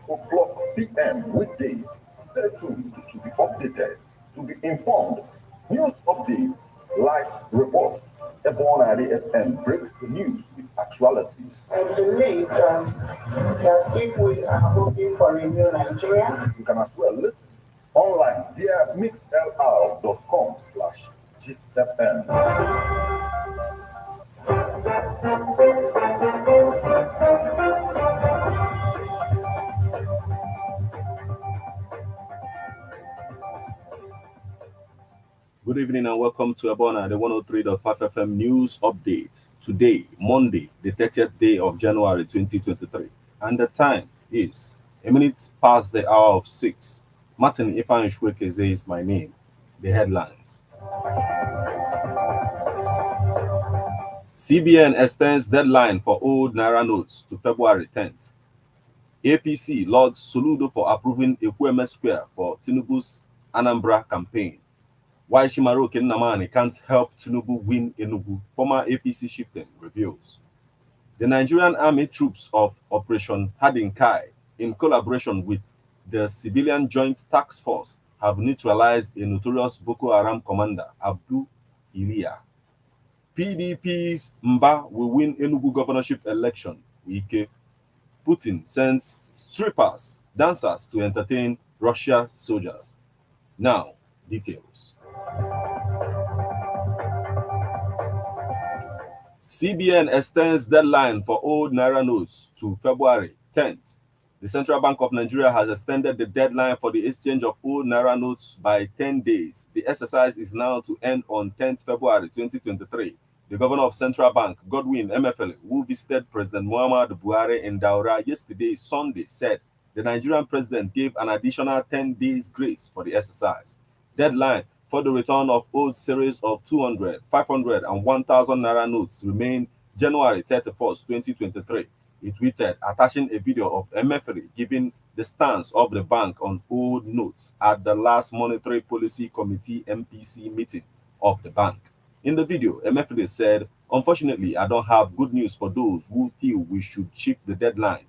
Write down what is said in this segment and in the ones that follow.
o'clock p.m. weekdays. Stay tuned to be updated, to be informed. News updates, live reports. Ebonadi FM breaks the news with actualities. I believe that if we are hoping for a new Nigeria, you can as well listen online via mixlr.com/gistfm. Good evening and welcome to Ebona, the 103.5 FM News Update. Today, Monday, the 30th day of January 2023. And the time is a minute past the hour of 6. Martin Ifeanyi is my name. The headlines. CBN extends deadline for old Naira notes to February 10th. APC lauds Soludo for approving Ekweme Square for Tinubu's Anambra campaign. Why Shimaro Nnamani can't help Tinubu win Enugu, former APC chieftain reveals. The Nigerian Army troops of Operation Hadinkai, in collaboration with the Civilian Joint Task Force, have neutralized a notorious Boko Haram commander, Abdul Iliya. PDP's Mba will win Enugu governorship election. Wike. Putin sends strippers, dancers to entertain Russia soldiers. Now, details. CBN extends deadline for old Naira notes to February 10th. The Central Bank of Nigeria has extended the deadline for the exchange of old Naira notes by 10 days. The exercise is now to end on 10th February 2023. The governor of Central Bank, Godwin Emefiele, who visited President Muhammadu Buhari in Daura yesterday, Sunday, said the Nigerian president gave an additional 10 days grace for the exercise. Deadline for the return of old series of 200, 500, and 1,000 Naira notes remain January 31st, 2023. He tweeted, attaching a video of Emefiele giving the stance of the bank on old notes at the last Monetary Policy Committee MPC meeting of the bank. In the video, Emefiele said, unfortunately, I don't have good news for those who feel we should shift the deadline.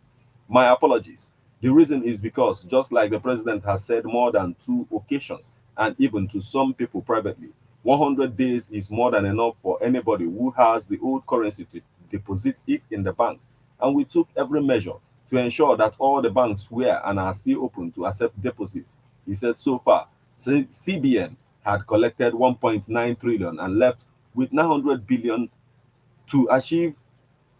My apologies. The reason is because, just like the president has said more than 2 occasions, and even to some people privately, 100 days is more than enough for anybody who has the old currency to deposit it in the banks. And we took every measure to ensure that all the banks were and are still open to accept deposits. He said so far, CBN had collected 1.9 trillion and left with 900 billion to achieve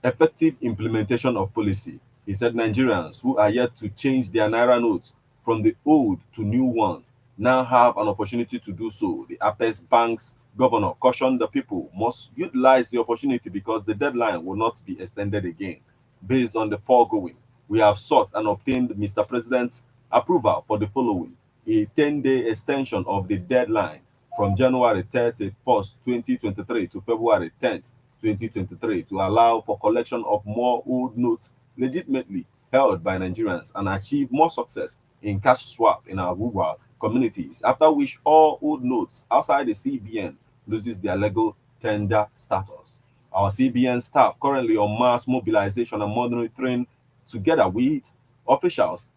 effective implementation of policy. He said Nigerians who are yet to change their Naira notes from the old to new ones now have an opportunity to do so. The Apex Bank's governor cautioned the people must utilize the opportunity because the deadline will not be extended again. Based on the foregoing, we have sought and obtained Mr. President's approval for the following: a 10-day extension of the deadline from January 31st, 2023 to February 10th, 2023 to allow for collection of more old notes legitimately held by Nigerians and achieve more success in cash swap in our rural communities, after which all old notes outside the CBN loses their legal tender status. Our CBN staff currently on mass mobilization and monitoring together with officials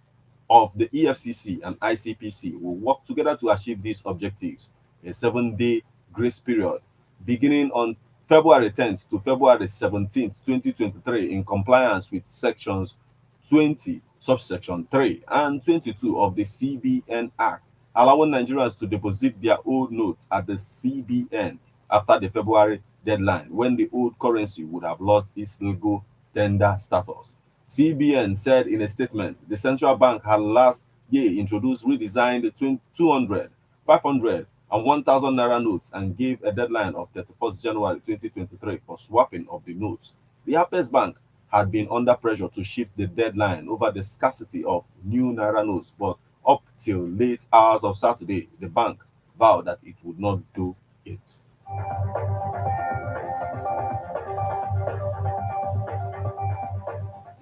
of the EFCC and ICPC will work together to achieve these objectives. A 7-day grace period beginning on February 10th to February 17th, 2023 in compliance with sections 20, subsection 3 and 22 of the CBN Act, allowing Nigerians to deposit their old notes at the CBN after the February deadline when the old currency would have lost its legal tender status. CBN said in a statement the central bank had last year introduced redesigned 200, 500, and 1,000 Naira notes and gave a deadline of 31st January 2023 for swapping of the notes. The Apex Bank had been under pressure to shift the deadline over the scarcity of new Naira notes, but up till late hours of Saturday, the bank vowed that it would not do it.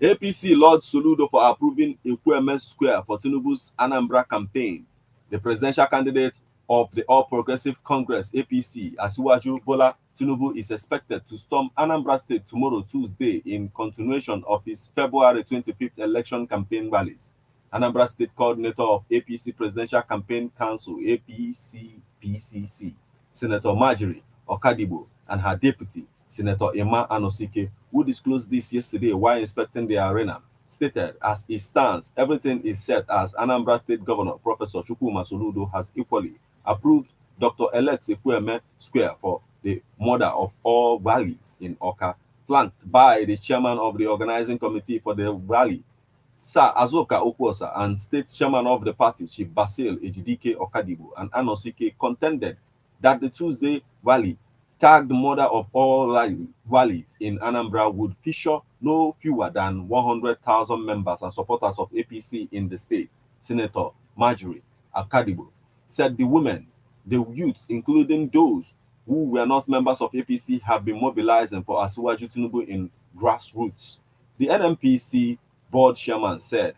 APC Lord Soludo for approving Ekweme Square for Tinubu's Anambra campaign. The presidential candidate of the All Progressive Congress APC, Asiwaju Bola Tinubu, is expected to storm Anambra State tomorrow, Tuesday, in continuation of his February 25th election campaign rallies. Anambra State Coordinator of APC Presidential Campaign Council, APC-PCC, Senator Marjorie Okadibo, and her deputy, Senator Emma Anosike, who disclosed this yesterday while inspecting the arena, stated as it stands, everything is set as Anambra State Governor Professor Chukwuma Soludo has equally approved Dr. Alex Ekweme Square for the mother of all rallies in Oka, flanked by the chairman of the organizing committee for the rally, Sir Azoka Okwosa, and state chairman of the party, Chief Basil Ejidike Okadibo, and Anosike contended that the Tuesday rally, tagged mother of all rallies in Anambra, would feature no fewer than 100,000 members and supporters of APC in the state. Senator Marjorie Okadibo said the women, the youths, including those who were not members of APC, have been mobilizing for Asiwaju Tinubu in grassroots. The NMPC board chairman said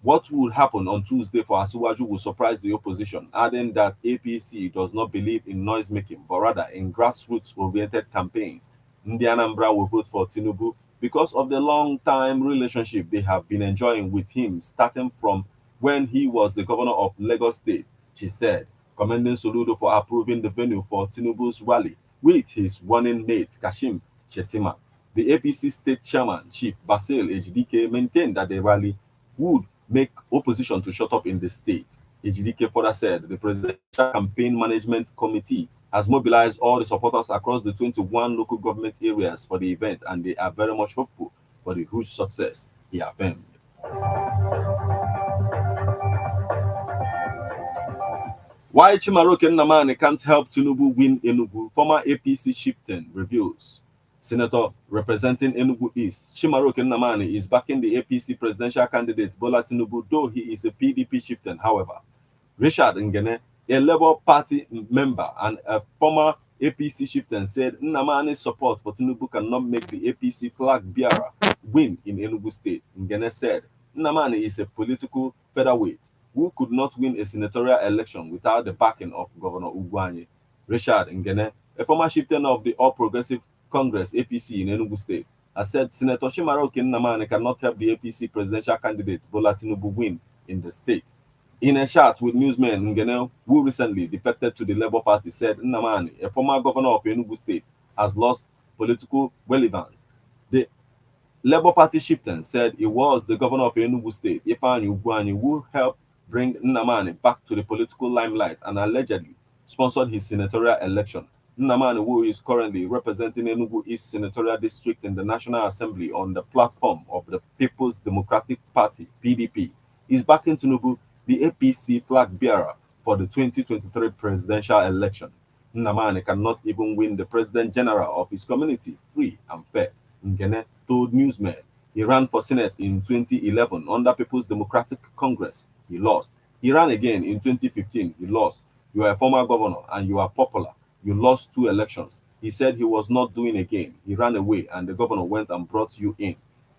what would happen on Tuesday for Asiwaju will surprise the opposition, adding that APC does not believe in noise making, but rather in grassroots-oriented campaigns. Ndi Anambra will vote for Tinubu because of the long-time relationship they have been enjoying with him, starting from when he was the governor of Lagos State, she said, commending Soludo for approving the venue for Tinubu's rally with his running mate, Kashim Shettima. The APC state chairman, Chief Basil Ejidike, maintained that the rally would make opposition to shut up in the state. Ejidike further said the Presidential Campaign Management Committee has mobilized all the supporters across the 21 local government areas for the event, and they are very much hopeful for the huge success, he affirmed. Why Chimaroke Nnamani can't help Tinubu win Enugu, former APC chieftain reveals. Senator representing Enugu East, Chimaroke Nnamani, is backing the APC presidential candidate Bola Tinubu, though he is a PDP chieftain. However, Richard Ngene, a Labour Party member and a former APC chieftain, said Nnamani's support for Tinubu cannot make the APC flag bearer win in Enugu State. Ngene said Nnamani is a political featherweight who could not win a senatorial election without the backing of Governor Ugwuanyi. Richard Ngene, a former chieftain of the All Progressive Congress APC in Enugu State, has said Senator Chimaroke Nnamani cannot help the APC presidential candidate Bola Tinubu win in the state. In a chat with newsmen, Ngene, who recently defected to the Labour Party, said Nnamani, a former governor of Enugu State, has lost political relevance. The Labour Party chieftain said it was the governor of Enugu State, Ifeanyi Ugwuanyi, who helped bring Nnamani back to the political limelight and allegedly sponsored his senatorial election. Nnamani, who is currently representing Enugu East Senatorial District in the National Assembly on the platform of the People's Democratic Party, PDP, is backing Tinubu, the APC flag bearer, for the 2023 presidential election. Nnamani cannot even win the president general of his community free and fair. Ngene told newsmen he ran for Senate in 2011 under People's Democratic Congress. He lost. He ran again in 2015. He lost. You are a former governor and you are popular. You lost 2 elections. He said he was not doing again. He ran away and the governor went and brought you in,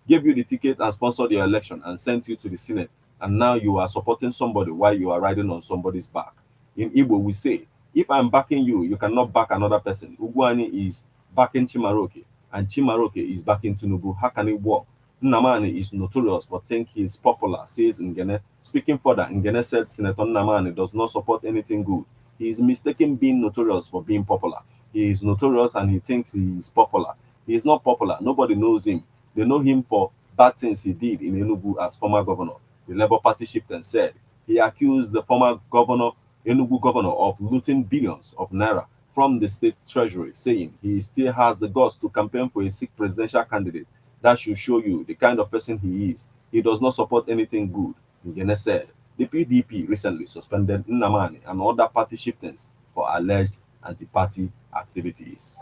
gave you the ticket and sponsored your election and sent you to the Senate. And now you are supporting somebody while you are riding on somebody's back. In Igbo, we say, if I'm backing you, you cannot back another person. Ugwuanyi is backing Chimaroke and Chimaroke is backing Tinubu. How can it work? Nnamani is notorious but think he is popular, says Ngene. Speaking further, Ngene said Senator Nnamani does not support anything good. He is mistaken being notorious for being popular. He is notorious and he thinks he is popular. He is not popular. Nobody knows him. They know him for bad things he did in Enugu as former governor. The Labour Party chieftain said he accused the former governor, Enugu governor, of looting billions of naira from the state treasury, saying he still has the guts to campaign for a sick presidential candidate. That should show you the kind of person he is. He does not support anything good, Ngene said. The PDP recently suspended Nnamani and other party chieftains for alleged anti-party activities.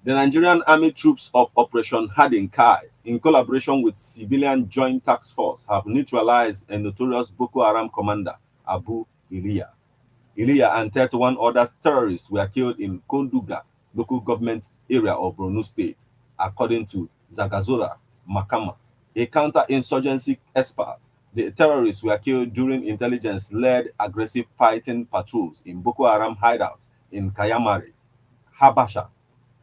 The Nigerian Army troops of Operation Hardin Kai, in collaboration with Civilian Joint Task Force, have neutralized a notorious Boko Haram commander, Abu Iliya. Iliya and 31 other terrorists were killed in Konduga local government area of Borno State, according to Zagazora Makama, a counter-insurgency expert. The terrorists were killed during intelligence-led aggressive fighting patrols in Boko Haram hideouts in Kayamari, Habasha,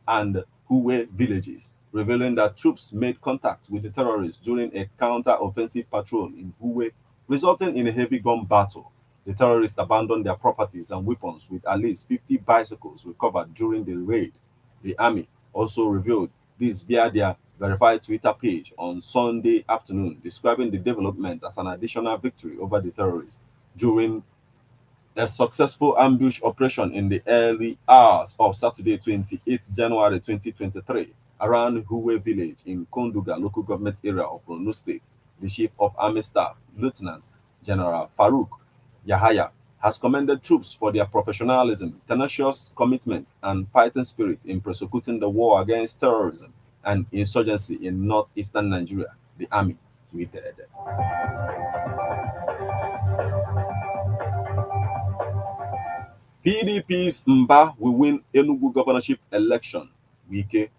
and Huwe villages, revealing that troops made contact with the terrorists during a counter-offensive patrol in Huwe, resulting in a heavy gun battle. The terrorists abandoned their properties and weapons with at least 50 bicycles recovered during the raid. The army also revealed this via their verified Twitter page on Sunday afternoon, describing the development as an additional victory over the terrorists during a successful ambush operation in the early hours of Saturday, 28th January 2023, around Huwe village in Konduga local government area of Borno State. The Chief of Army Staff, Lieutenant General Farouk Yahaya, has commended troops for their professionalism, tenacious commitment, and fighting spirit in prosecuting the war against terrorism and insurgency in northeastern Nigeria, the army tweeted. PDP's Mba will win Enugu governorship election. Wike,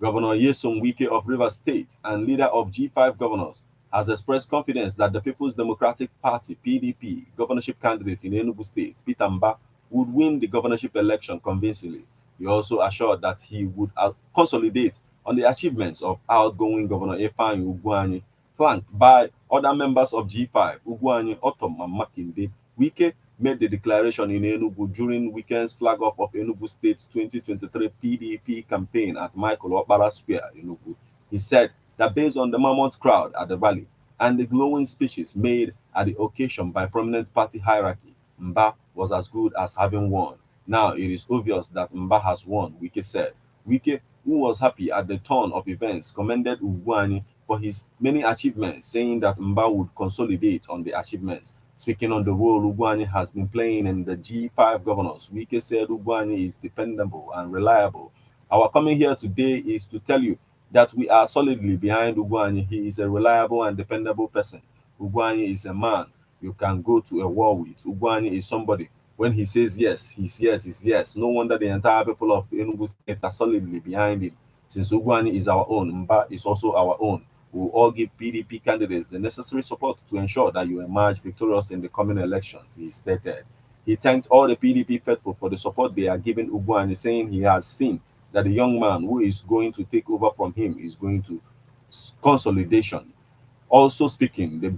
Governor Yesom Wike of Rivers State and leader of G5 governors, has expressed confidence that the People's Democratic Party (PDP) governorship candidate in Enugu State, Peter Mba, would win the governorship election convincingly. He also assured that he would consolidate on the achievements of outgoing Governor Ifeanyi Ugwuanyi, flanked by other members of G5, Ugwuanyi, Otom, and Makinde. Wike made the declaration in Enugu during weekend's flag-off of Enugu State 2023 PDP campaign at Michael Okpara Square, Enugu. He said that based on the mammoth crowd at the rally and the glowing speeches made at the occasion by prominent party hierarchy, Mba was as good as having won. Now it is obvious that Mba has won, Wike said. Wike, who was happy at the turn of events, commended Ugwuanyi for his many achievements, saying that Mba would consolidate on the achievements. Speaking on the role Ugwuanyi has been playing in the G5 governors, Wike said Ugwuanyi is dependable and reliable. Our coming here today is to tell you that we are solidly behind Ugwuanyi. He is a reliable and dependable person. Ugwuanyi is a man you can go to a war with. Ugwuanyi is somebody, when he says yes, his yes is yes. No wonder the entire people of Enugu State are solidly behind him. Since Ugwuanyi is our own, Mba is also our own. We will all give PDP candidates the necessary support to ensure that you emerge victorious in the coming elections, he stated. He thanked all the PDP faithful for the support they are giving Ugwuanyi, saying he has seen that the young man who is going to take over from him is going to consolidation. Also speaking, the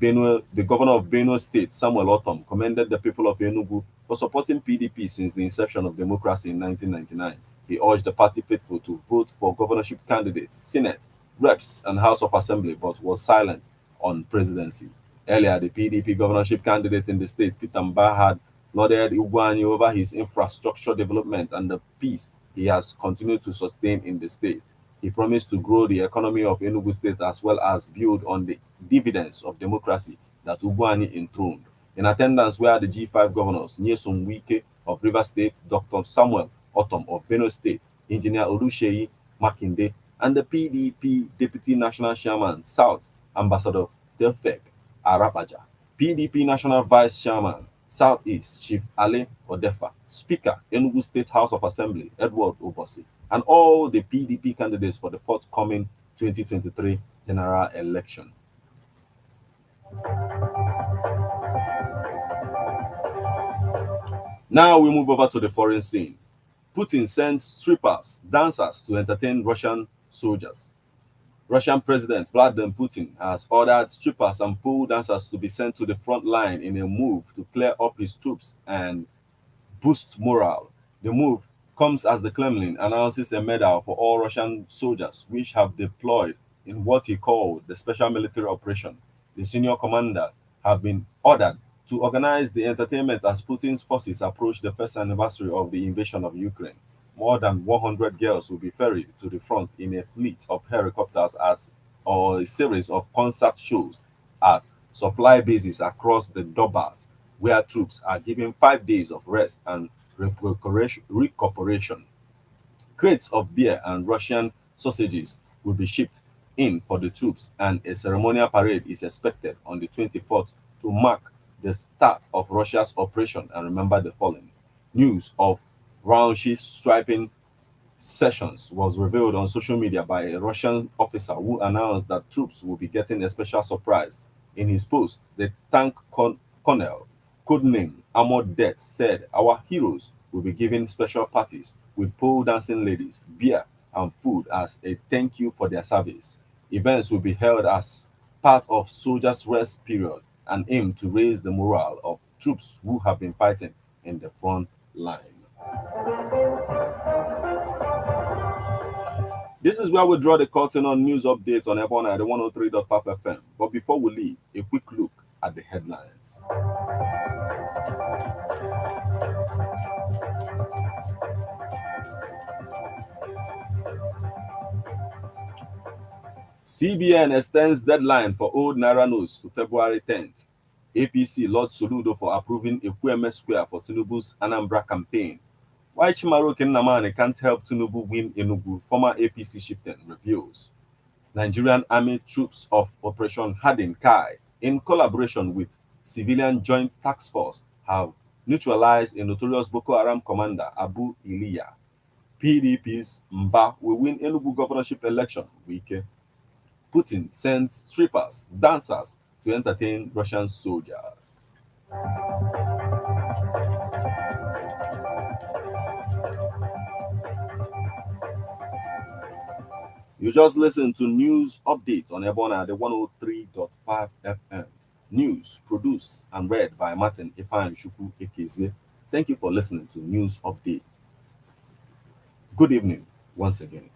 governor of Benue State, Samuel Otom, commended the people of Enugu for supporting PDP since the inception of democracy in 1999. He urged the party faithful to vote for governorship candidates, Senate, Reps, and House of Assembly, but was silent on presidency. Earlier, the PDP governorship candidate in the state, Peter Mba, had lauded Ugwuanyi over his infrastructure development and the peace he has continued to sustain in the state. He promised to grow the economy of Enugu State as well as build on the dividends of democracy that Ugwuanyi enthroned. In attendance were the G5 governors, Nyesom Wike of Rivers State, Dr. Samuel Otom of Benue State, Engineer Oluseyi Makinde, and the PDP Deputy National Chairman, South, Ambassador Tefek Arapaja, PDP National Vice Chairman, Southeast, Chief Ale Odefa, Speaker, Enugu State House of Assembly, Edward Obosi, and all the PDP candidates for the forthcoming 2023 general election. Now we move over to the foreign scene. Putin sends strippers, dancers to entertain Russian soldiers. Russian President Vladimir Putin has ordered strippers and pole dancers to be sent to the front line in a move to clear up his troops and boost morale. The move comes as the Kremlin announces a medal for all Russian soldiers which have deployed in what he called the special military operation. The senior commander have been ordered to organize the entertainment as Putin's forces approach the first anniversary of the invasion of Ukraine. More than 100 girls will be ferried to the front in a fleet of helicopters or a series of concert shows at supply bases across the Donbass, where troops are given 5 days of rest and recuperation. Crates of beer and Russian sausages will be shipped in for the troops, and a ceremonial parade is expected on the 24th to mark the start of Russia's operation and remember the fallen. News of round-shift striping sessions was revealed on social media by a Russian officer who announced that troops will be getting a special surprise. In his post, the tank colonel, codename Armored Death, said, "Our heroes will be giving special parties with pole dancing ladies, beer, and food as a thank you for their service. Events will be held as part of soldiers' rest period and aim to raise the morale of troops who have been fighting in the front line. This is where we draw the curtain on news updates on Ebona at the 103.5 FM. But before we leave, a quick look at the headlines. CBN extends deadline for old Naira notes to February 10th. APC Lord Soludo for approving Ekweme Square for Tinubu's Anambra campaign. Why Chimaro Kinnamani can't help Tinubu win Enugu, former APC chieftain reveals. Nigerian Army troops of Operation Hardin Kai, in collaboration with Civilian Joint Task Force, have neutralized a notorious Boko Haram commander, Abu Iliya. PDP's Mba will win Enugu governorship election. Wike. Putin sends strippers, dancers to entertain Russian soldiers. You just listened to news updates on Ebona, the 103.5 FM. News produced and read by Martin Ifan Shuku Ekeze. Thank you for listening to News Update. Good evening once again.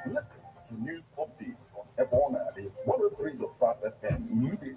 Listen to news updates on Ebona, the 103.5 FM immediately